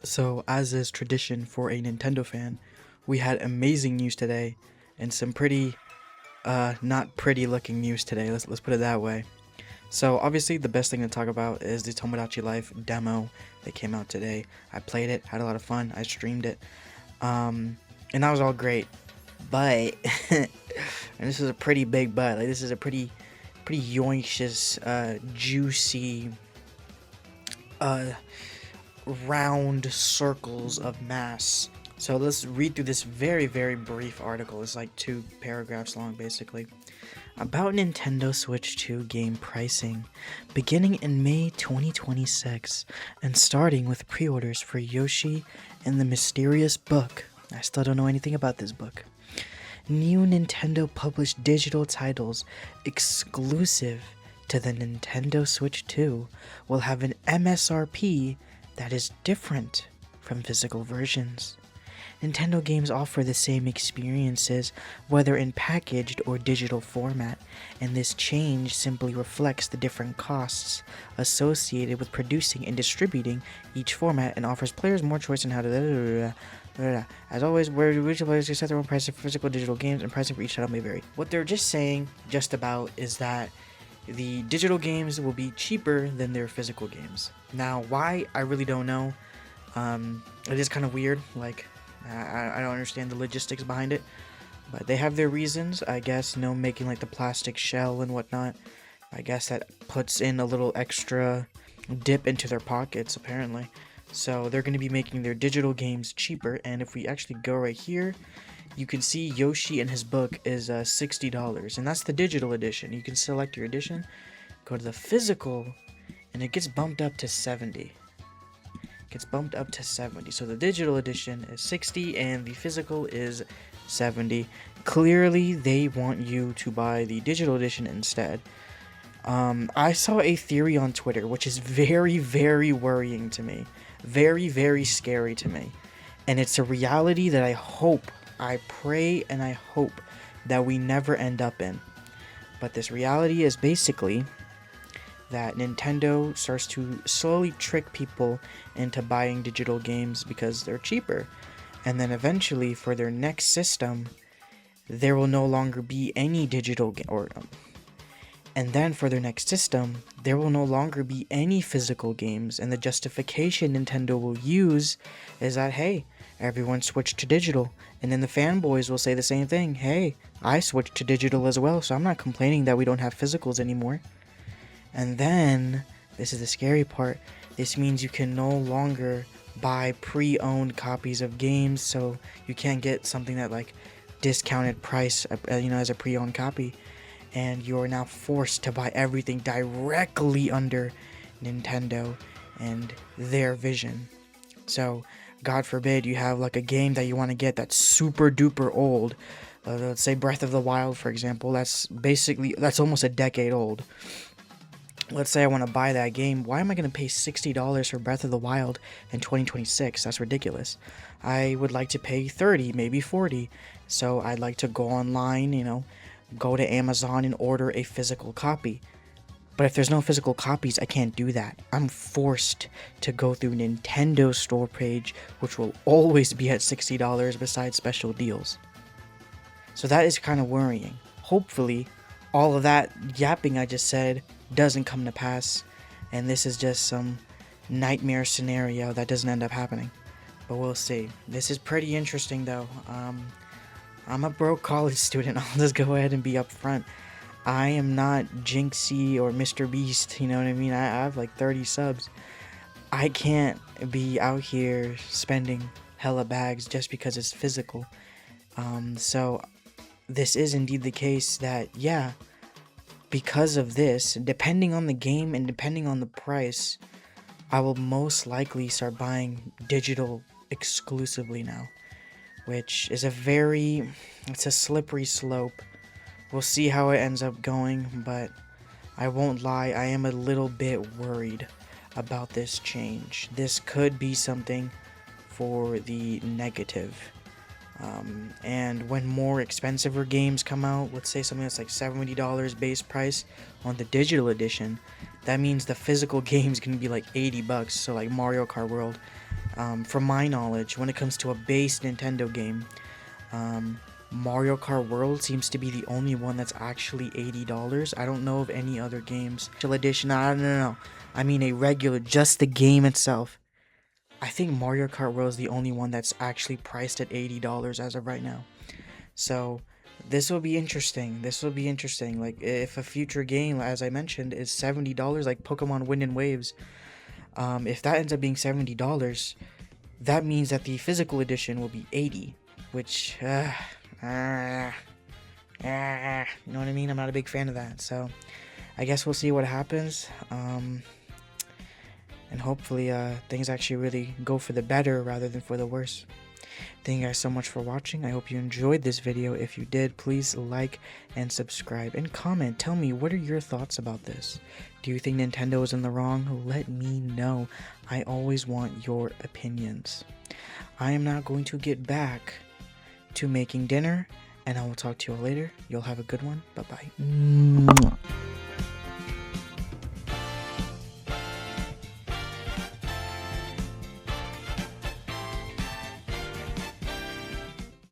So, as is tradition for a Nintendo fan, we had amazing news today and some pretty not pretty looking news today. Let's put it that way. So, obviously the best thing to talk about is the Tomodachi Life demo that came out today. I played it, had a lot of fun. I streamed it. And that was all great. But and this is a pretty big but. Like, this is a pretty yoicious juicy uh round circles of mass. So let's read through this very brief article. It's like 2 paragraphs long, basically, about Nintendo Switch 2 game pricing, beginning in May 2026 and starting with pre-orders for Yoshi and the Mysterious Book. I still don't know anything about this book. New Nintendo published digital titles exclusive to the Nintendo Switch 2 will have an MSRP that is different from physical versions. Nintendo games offer the same experiences whether in packaged or digital format, and this change simply reflects the different costs associated with producing and distributing each format and offers players more choice in how to. As always, where individual players can set their own pricing for physical and digital games, and pricing for each title may vary. What they're just saying, just about, is that the digital games will be cheaper than their physical games. Now, why? I really don't know. It is kind of weird. Like, I don't understand the logistics behind it, but they have their reasons. I guess, making like the plastic shell and whatnot. I guess that puts in a little extra dip into their pockets, apparently. So they're going to be making their digital games cheaper. And if we actually go right here, you can see Yoshi and his book is $60, and that's the digital edition. You can select your edition, go to the physical, and it gets bumped up to 70. So the digital edition is 60 and the physical is 70. Clearly, they want you to buy the digital edition instead. I saw a theory on Twitter, which is very worrying to me. Very scary to me. And it's a reality that I pray and I hope that we never end up in. But this reality is basically that Nintendo starts to slowly trick people into buying digital games because they're cheaper. And then eventually, for their next system, there will no longer be any digital and then for their next system, there will no longer be any physical games, and the justification Nintendo will use is that, hey, everyone switched to digital, and then the fanboys will say the same thing, hey, I switched to digital as well, so I'm not complaining that we don't have physicals anymore. And then, this is the scary part, this means you can no longer buy pre-owned copies of games, so you can't get something that like discounted price, as a pre-owned copy. And you're now forced to buy everything directly under Nintendo and their vision. So, God forbid you have like a game that you want to get that's super duper old. Let's say Breath of the Wild, for example. That's almost a decade old. Let's say I want to buy that game. Why am I going to pay $60 for Breath of the Wild in 2026? That's ridiculous. I would like to pay 30, maybe 40. So I'd like to go online, go to Amazon and order a physical copy. But if there's no physical copies, I can't do that. I'm forced to go through Nintendo store page, which will always be at $60 besides special deals. So that is kind of worrying. Hopefully, all of that yapping I just said doesn't come to pass, and this is just some nightmare scenario that doesn't end up happening. But we'll see. This is pretty interesting though. I'm a broke college student. I'll just go ahead and be upfront. I am not Jinxie or Mr. Beast, you know what I mean? I have like 30 subs. I can't be out here spending hella bags just because it's physical. So this is indeed the case that, yeah, because of this, depending on the game and depending on the price, I will most likely start buying digital exclusively now. Which is it's a slippery slope. We'll see how it ends up going, but I won't lie, I am a little bit worried about this change. This could be something for the negative. And when more expensive games come out, let's say something that's like $70 base price on the digital edition, that means the physical game's gonna be like $80. So like Mario Kart World, From my knowledge, when it comes to a base Nintendo game, Mario Kart World seems to be the only one that's actually $80. I don't know of any other games. Special edition, no. I mean a regular, just the game itself. I think Mario Kart World is the only one that's actually priced at $80 as of right now. So this will be interesting. Like if a future game, as I mentioned, is $70, like Pokemon Wind and Waves, if that ends up being $70, that means that the physical edition will be 80, which you know what I mean? I'm not a big fan of that. So I guess we'll see what happens. And hopefully things actually really go for the better rather than for the worse. Thank you guys so much for watching. I hope you enjoyed this video. If you did, please like and subscribe and comment. Tell me, what are your thoughts about this? Do you think Nintendo is in the wrong? Let me know. I always want your opinions. I am now going to get back to making dinner, and I will talk to you all later. You'll have a good one. Bye-bye.